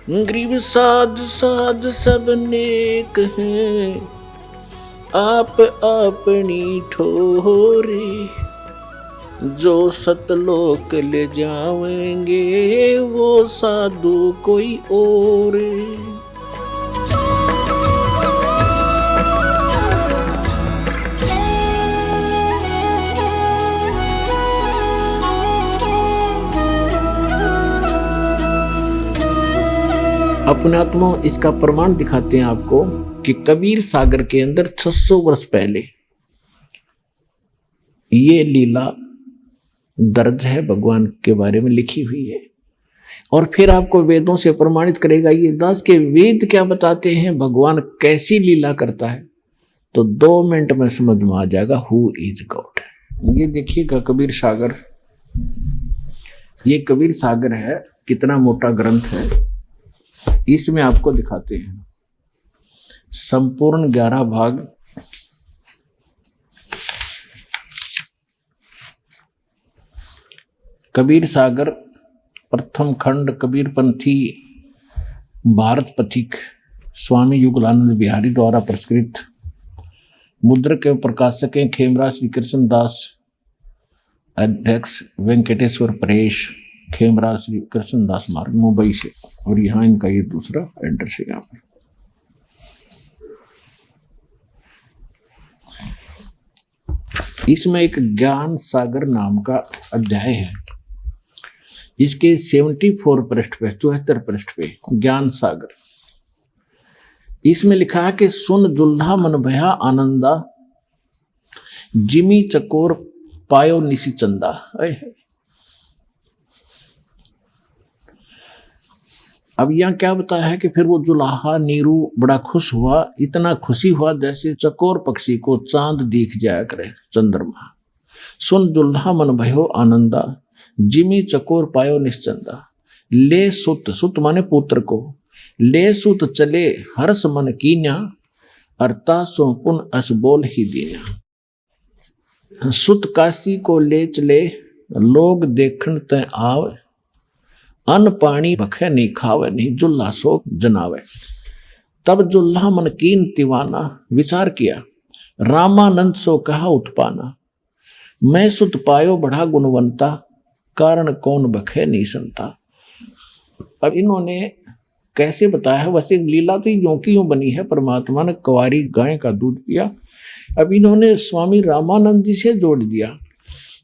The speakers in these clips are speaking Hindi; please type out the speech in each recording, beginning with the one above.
गरीब साध साध सब नेक हैं, आप अपनी ठोरे, जो सतलोक ले जाएंगे वो साधु कोई और। अपने आत्मा इसका प्रमाण दिखाते हैं आपको कि कबीर सागर के अंदर 600 वर्ष पहले ये लीला दर्ज है, भगवान के बारे में लिखी हुई है। और फिर आपको वेदों से प्रमाणित करेगा ये दास के वेद क्या बताते हैं, भगवान कैसी लीला करता है, तो 2 मिनट में समझ में आ जाएगा हु इज गॉड। ये देखिएगा कबीर सागर, ये कबीर सागर है, कितना मोटा ग्रंथ है। इसमें आपको दिखाते हैं संपूर्ण 11 भाग। कबीर सागर प्रथम खंड कबीर पंथी भारत पथिक स्वामी युगलानंद बिहारी द्वारा प्रस्कृत, मुद्रक के प्रकाशक हैं खेमराज श्री कृष्ण दास, अध्यक्ष वेंकटेश्वर परेश, खेमराज श्री कृष्ण दास मार्ग, मुंबई से। और यहाँ इनका ये दूसरा एड्रेस है। यहाँ पर इसमें एक ज्ञान सागर नाम का अध्याय है। इसके 74 पृष्ठ पे, 74 पृष्ठ पे ज्ञान सागर। इसमें लिखा है कि सुन जुल्हा मन भया आनंदा, जिमी चकोर पायो निसी चंदा। अब यहाँ क्या बताया है कि फिर वो जुलाहा नीरू बड़ा खुश हुआ, इतना खुशी हुआ जैसे चकोर पक्षी को चांद दिख जाया करे, चंद्रमा। सुन जुल्हा मन भयो आनंदा, जिमी चकोर पायो निश्चंदा। ले सुत, सुत माने पुत्र को, ले सुत चले हर्ष मन कीन्या, अर्ता सो पुन अस बोल ही दीन्या। सुत काशी को ले चले, लोग देखन तय आवे, अन्न पानी भखे नहीं खावे, नहीं जुल्हा सो जनावे। तब जुल्हा मन कीन तिवाना, विचार किया रामानंद सो कहा उत्पाना। मैं सुत पायो बढ़ा गुणवंता, कारण कौन भखे नहीं संता। अब इन्होंने कैसे बताया है, वैसे लीला तो यूं की यूं बनी है। परमात्मा ने कुंवारी गाय का दूध पिया। अब इन्होंने स्वामी रामानंद जी से जोड़ दिया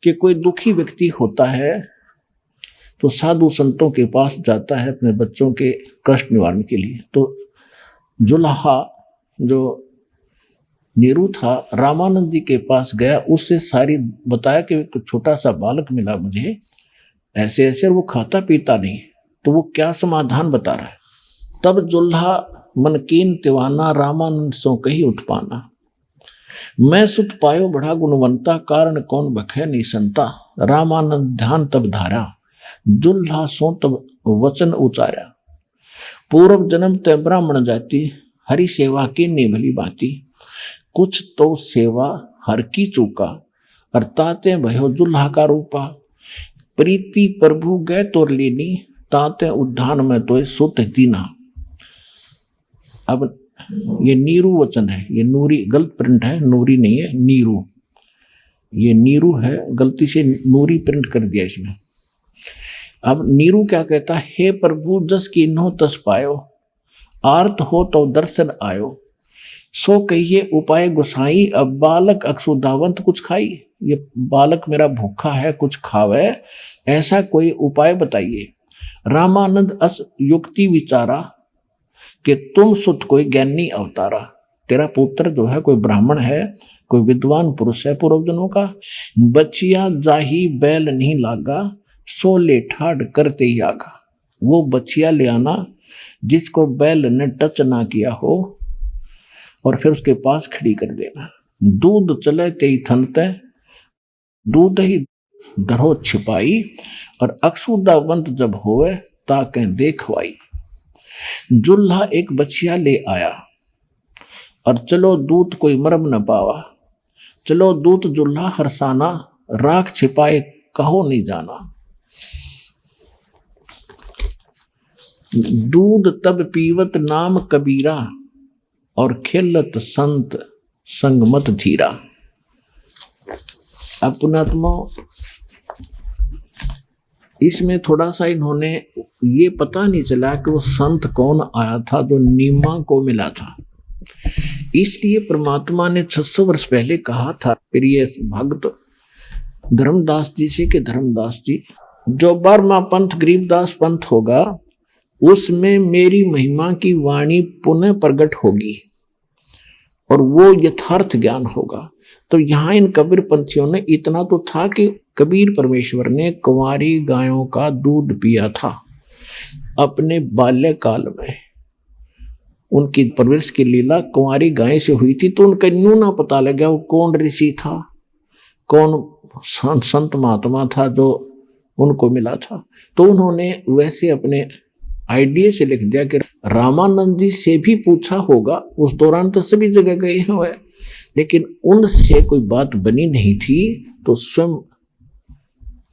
कि कोई दुखी व्यक्ति होता है तो साधु संतों के पास जाता है अपने बच्चों के कष्ट निवारण के लिए। तो जुल्हा जो नीरू था रामानंद जी के पास गया, उससे सारी बताया कि एक छोटा सा बालक मिला मुझे, ऐसे ऐसे, वो खाता पीता नहीं, तो वो क्या समाधान बता रहा है। तब जुल्हा मन कीन तिवाना, रामानंद सो कही उत्पाना। मैं सुत पायो बढ़ा गुणवंता, कारण कौन भखे नहीं संता। रामानंद ध्यान तब धारा, जुल्हा सो तब वचन उचारा। पूर्व जन्म ते ब्राह्मण जाति, हरि सेवा की निभली बाती। कुछ तो सेवा हर की चूका, अर्थाते भयो जुल्हा का रूपा। प्रीति प्रभु गए तोर लेनी, ताते उद्धान में तो सुत दीना। अब ये नीरू वचन है, ये नूरी गलत प्रिंट है, नूरी नहीं है, नीरू। ये नीरू है, गलती से नूरी प्रिंट कर दिया इसमें। अब नीरू क्या कहता है, हे प्रभु जस कीन्हो तस पायो, आर्त हो तो दर्शन आयो। सो कहिए उपाय गुसाई, अब बालक अक्षुधावंत कुछ खाई। ये बालक मेरा भूखा है, कुछ खावे, ऐसा कोई उपाय बताइए। रामानंद अस युक्ति विचारा, कि तुम सुत कोई ज्ञानी अवतारा। तेरा पुत्र जो है कोई ब्राह्मण है, कोई विद्वान पुरुष है पूर्वजनों का। बचिया जाही बैल नहीं लागा, सो ले ठाड़ करते ही आगा। वो बचिया ले आना जिसको बैल ने टच ना किया हो, और फिर उसके पास खड़ी कर देना। दूध चले ते ही थनते, दूध ही धरो छिपाई, और अक्षुदावंत जब होवे ताके देखवाई। जुल्हा एक बचिया ले आया, और चलो दूत कोई मरम न पावा। चलो दूत जुल्हा हरसाना, राख छिपाए कहो नहीं जाना। दूध तब पीवत नाम कबीरा, और खिलत संत संगमत धीरा। अब पुणात्मा, इसमें थोड़ा सा इन्होंने ये पता नहीं चला कि वो संत कौन आया था जो नीमा को मिला था। इसलिए परमात्मा ने 600 वर्ष पहले कहा था प्रिय भक्त धर्मदास जी से कि धर्मदास जी, जो 12वां पंथ गरीबदास पंथ होगा उसमें मेरी महिमा की वाणी पुनः प्रकट होगी और वो यथार्थ ज्ञान होगा। तो यहाँ इन कबीर पंथियों ने इतना तो था कि कबीर परमेश्वर ने कुंवारी गायों का दूध पिया था अपने बाल्यकाल में। उनकी परवरिश की लीला कुंवारी गाय से हुई थी, तो उनका न्यू ना पता लग गया वो कौन ऋषि था, कौन संत महात्मा था जो उनको मिला था। तो उन्होंने वैसे अपने आइडिया से लिख दिया कि रामानंद जी से भी पूछा होगा, उस दौरान तो सभी जगह गए हैं वह, लेकिन उनसे कोई बात बनी नहीं थी। तो स्वयं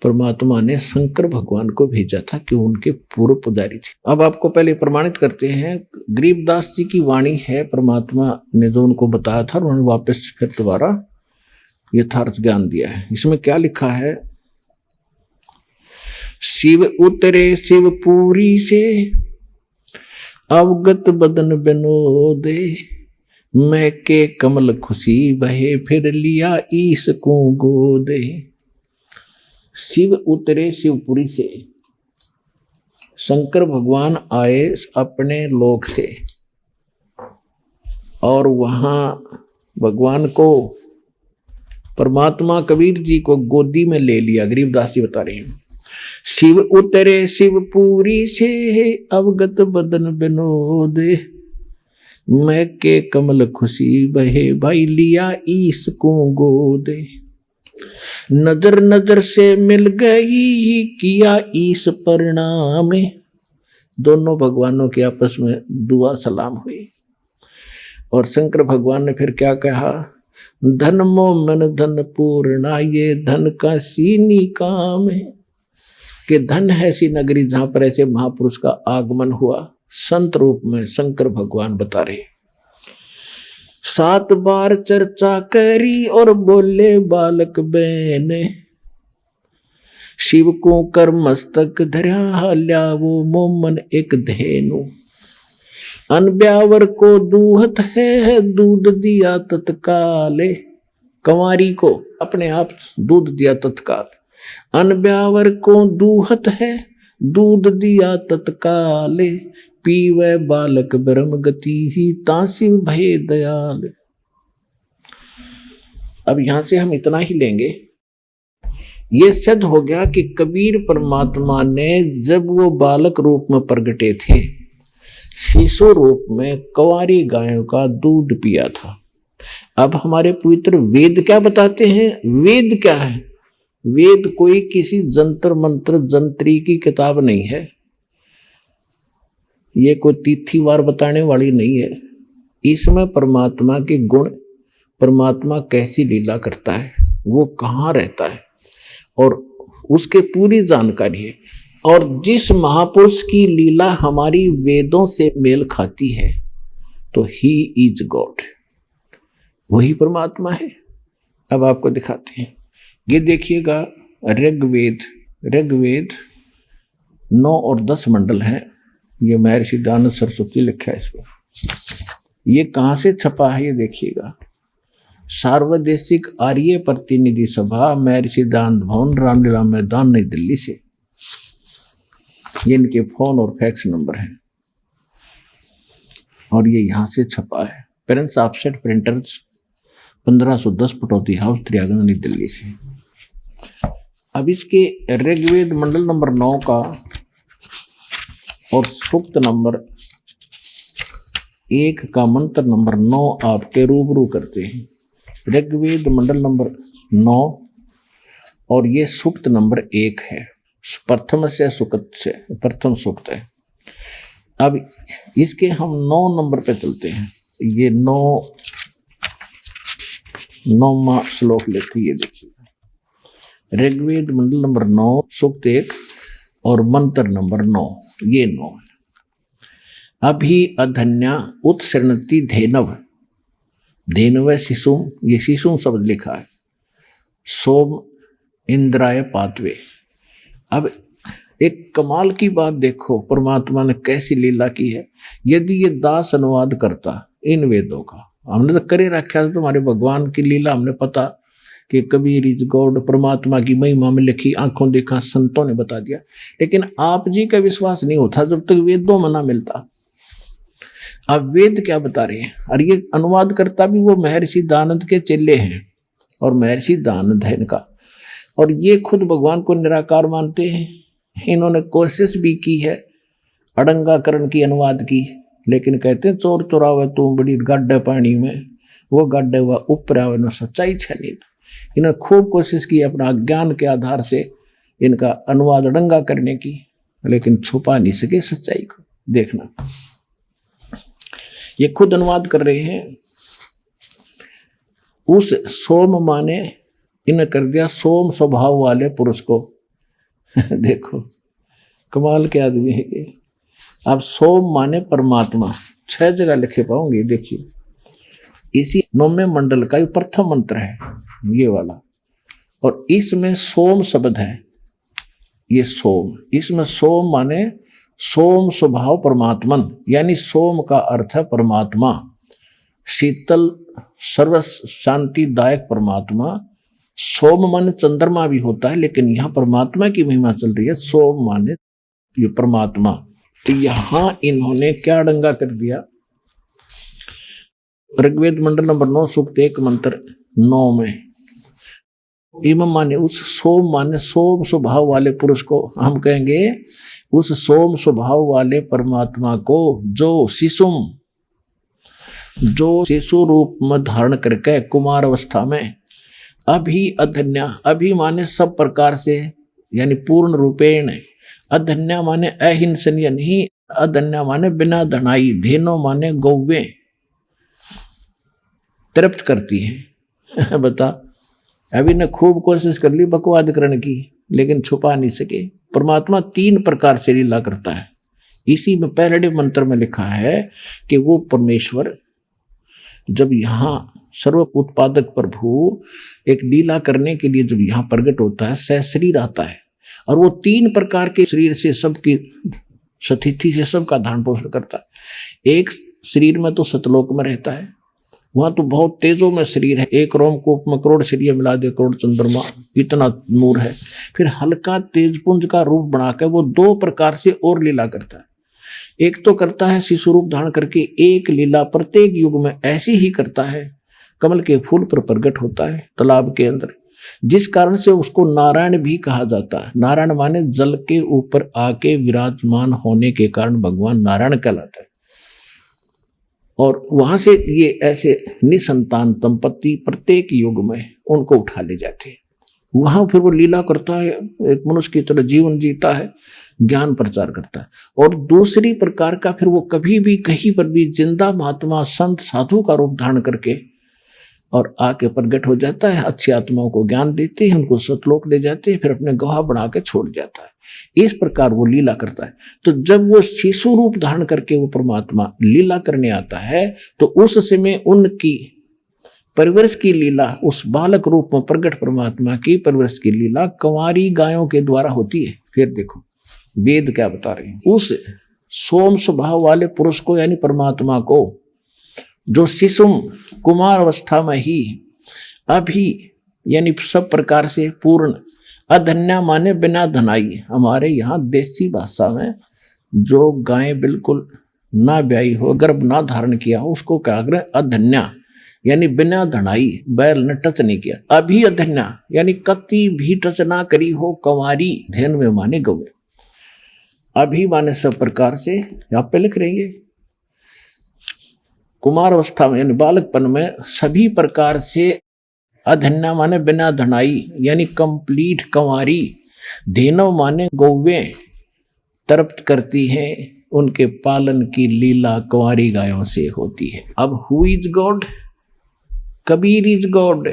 परमात्मा ने शंकर भगवान को भेजा था कि उनके पूर्व पुजारी थे। अब आपको पहले प्रमाणित करते हैं, गरीबदास जी की वाणी है, परमात्मा ने जो उनको बताया था उन्होंने वापस फिर दोबारा यथार्थ ज्ञान दिया है। इसमें क्या लिखा है, शिव उतरे शिवपुरी से अवगत बदन विनोदे, मैं के कमल खुशी बहे फिर लिया ईस को गोदे। शिव उतरे शिवपुरी से, शंकर भगवान आए अपने लोक से और वहां भगवान को परमात्मा कबीर जी को गोदी में ले लिया। गरीबदास जी बता रहे हैं, शिव उतरे शिवपुरी से अवगत बदन विनोदे, मैं के कमल खुशी बहे भाई लिया ईस को गोदे। नजर नजर से मिल गई किया ईस परिणाम, दोनों भगवानों के आपस में दुआ सलाम हुई। और शंकर भगवान ने फिर क्या कहा, धन मो मन धन पूर्णा, ये धन का सीनी काम है, कि धन है ऐसी नगरी जहां पर ऐसे महापुरुष का आगमन हुआ संत रूप में। शंकर भगवान बता रहे, 7 बार चर्चा करी और बोले बालक बहने, शिव को कर मस्तक धरा ल्यावो मोमन एक धेनु, अनब्यावर को दूहत है दूध दिया तत्काले, कंवारी को अपने आप दूध दिया तत्काल, अनब्यावर को दूहत है दूध दिया तत्काले, पीवे बालक ब्रह्म गति ही तासिव भय दयाल। अब यहां से हम इतना ही लेंगे, ये सिद्ध हो गया कि कबीर परमात्मा ने जब वो बालक रूप में प्रगटे थे, शिशु रूप में कंवारी गायों का दूध पिया था। अब हमारे पवित्र वेद क्या बताते हैं? वेद क्या है? वेद कोई किसी जंतर मंत्र जंत्री की किताब नहीं है, ये कोई तिथिवार बताने वाली नहीं है। इसमें परमात्मा के गुण, परमात्मा कैसी लीला करता है, वो कहाँ रहता है, और उसके पूरी जानकारी है। और जिस महापुरुष की लीला हमारी वेदों से मेल खाती है तो ही इज गॉड, वही परमात्मा है। अब आपको दिखाते हैं, ये देखिएगा ऋग्वेद 9 और 10 मंडल हैं। ये महर्षि दयानंद सरस्वती लिखा है इसको। ये कहाँ से छपा है ये देखिएगा, सार्वदेशिक आर्य प्रतिनिधि सभा, महर्षि दयानंद भवन, रामलीला मैदान, नई दिल्ली से। ये इनके फोन और फैक्स नंबर हैं और ये यहाँ से छपा है। Parents offset printers 1510 Pataudi house, त्रियागंज, नई दिल्ली से। अब इसके ऋग्वेद मंडल नंबर 9 का और सूक्त नंबर 1 का मंत्र नंबर 9 आपके रूबरू करते हैं। ऋग्वेद मंडल नंबर 9 और ये सूक्त नंबर 1 है, प्रथम से सुक्त से प्रथम सूक्त है। अब इसके हम 9 नंबर पे चलते हैं। ये 9वां श्लोक लेते, ये देखिए ऋग्वेद मंडल नंबर 9 सूक्त 1 और मंत्र नंबर 9, ये 9 है। अभी अधन्या उत्सृणति धेनव, धेनव शिशुम, ये शिशुम शब्द लिखा है, सोम इंद्राय पातवे। अब एक कमाल की बात देखो, परमात्मा ने कैसी लीला की है। यदि ये दास अनुवाद करता इन वेदों का, हमने तो करे रखा था तुम्हारे भगवान की लीला, हमने पता कि कबीर इज गॉड, परमात्मा की महिमा में लिखी, आंखों देखा, संतों ने बता दिया, लेकिन आप जी का विश्वास नहीं होता जब तक वेदों में ना मिलता। अब वेद क्या बता रहे हैं, और ये अनुवाद करता भी वो महर्षि दानंद के चेले हैं, और महर्षि दानंद है इनका, और ये खुद भगवान को निराकार मानते हैं। इन्होंने कोशिश भी की है अड़ंगाकरण की, अनुवाद की, लेकिन कहते हैं चोर चोरावे तुम बड़ी गड्ढे पानी में, वो गड्ढे हुआ ऊपर आवे न सच्चाई छली। इन्होंने खूब कोशिश की अपना ज्ञान के आधार से इनका अनुवाद अड़ंगा करने की, लेकिन छुपा नहीं सके सच्चाई को। देखना ये खुद अनुवाद कर रहे हैं। उस सोम माने इन्हें कर दिया सोम स्वभाव वाले पुरुष को। देखो कमाल के आदमी है ये। अब सोम माने परमात्मा, 6 जगह लिखे पाओगे, देखिए इसी 9वें मंडल का ये प्रथम मंत्र है ये वाला, और इसमें सोम शब्द है, ये सोम, इसमें सोम माने सोम स्वभाव परमात्मन, यानी सोम का अर्थ है परमात्मा, शीतल सर्व शांतिदायक परमात्मा। सोम माने चंद्रमा भी होता है, लेकिन यहाँ परमात्मा की महिमा चल रही है, सोम माने ये परमात्मा। तो यहाँ इन्होंने क्या डंगा कर दिया, ऋग्वेद मंडल नंबर 9 सूक्त 1 मंत्र 9 में इम माने उस सोम माने सोम स्वभाव वाले पुरुष को, हम कहेंगे उस सोम स्वभाव वाले परमात्मा को जो शिशु रूप में धारण करके कुमार अवस्था में अभी अधन्या, अभी माने सब प्रकार से यानी पूर्ण रूपेण, अधन्या माने अहिंसनीय नहीं, अधन्या माने बिना धनाई, धेनो माने गौवे तृप्त करती है। बता, अभी ने खूब कोशिश कर ली बकवाद करने की, लेकिन छुपा नहीं सके। परमात्मा 3 प्रकार से लीला करता है। इसी में पहले मंत्र में लिखा है कि वो परमेश्वर जब यहाँ सर्व उत्पादक प्रभु एक लीला करने के लिए जब यहाँ प्रकट होता है, सहशरीर आता है, और वो 3 प्रकार के शरीर से सबकी सतिथि से सबका धारण पोषण करता है। एक शरीर में तो सतलोक में रहता है, वहां तो बहुत तेजों में शरीर है, एक रोमकूप में करोड़ शरीर मिला दे, करोड़ चंद्रमा, इतना नूर है। फिर हल्का तेजपुंज का रूप बनाकर वो 2 प्रकार से और लीला करता है। एक तो करता है शिशु रूप धारण करके, एक लीला प्रत्येक युग में ऐसी ही करता है, कमल के फूल पर प्रकट होता है तालाब के अंदर, जिस कारण से उसको नारायण भी कहा जाता है। नारायण माने जल के ऊपर आके विराजमान होने के कारण भगवान नारायण कहलाता है। और वहां से ये ऐसे निसंतान दंपति प्रत्येक युग में उनको उठा ले जाते हैं। वहां फिर वो लीला करता है, एक मनुष्य की तरह जीवन जीता है, ज्ञान प्रचार करता है। और दूसरी प्रकार का फिर वो कभी भी कहीं पर भी जिंदा महात्मा संत साधु का रूप धारण करके और आके प्रकट हो जाता है, अच्छी आत्माओं को ज्ञान देते हैं, उनको सतलोक ले जाते हैं, फिर अपने गवाह बना के छोड़ जाता है। इस प्रकार वो लीला करता है। तो जब वो शिशु रूप धारण करके वो परमात्मा लीला करने आता है, तो उस समय उनकी परवरिश की लीला, उस बालक रूप में प्रकट परमात्मा की परवरिश की लीला कंवारी गायों के द्वारा होती है। फिर देखो वेद क्या बता रहे हैं, उस सोम स्वभाव वाले पुरुष को यानी परमात्मा को, जो शिशु कुमार अवस्था में ही अभी यानी सब प्रकार से पूर्ण, अधन्या माने बिना धनाई, हमारे यहाँ देसी भाषा में जो गाय बिल्कुल ना ब्याई हो, गर्भ ना धारण किया हो, उसको क्या करें, अधन्या यानी बिना धनाई, बैल ने टच नहीं किया। अभी अधन्या यानी कति भी टच ना करी हो, कंवारी, धेन में माने गौवे, अभी माने सब प्रकार से, यहाँ पे लिख रही है कुमार अवस्था में यानी बालकपन में सभी प्रकार से, अधन्या माने बिना धनाई यानी कंप्लीट कंवारी, धेनव माने गौवे तृप्त करती हैं, उनके पालन की लीला कंवारी गायों से होती है। अब who is God, Kabir is God.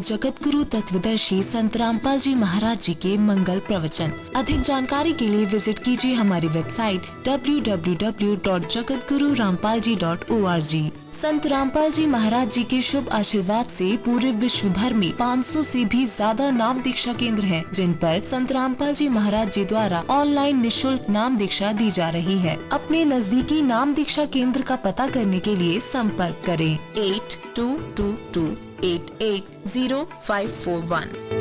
Jagat Guru तत्वदर्शी संत रामपाल जी महाराज जी के मंगल प्रवचन। अधिक जानकारी के लिए विजिट कीजिए हमारी वेबसाइट www.jagatgururampalji.org। संत रामपाल जी महाराज जी के शुभ आशीर्वाद से पूरे विश्व भर में 500 से भी ज्यादा नाम दीक्षा केंद्र हैं, जिन पर संत रामपाल जी महाराज जी द्वारा ऑनलाइन निशुल्क नाम दीक्षा दी जा रही है। अपने नजदीकी नाम दीक्षा केंद्र का पता करने के लिए संपर्क करें 8222880541।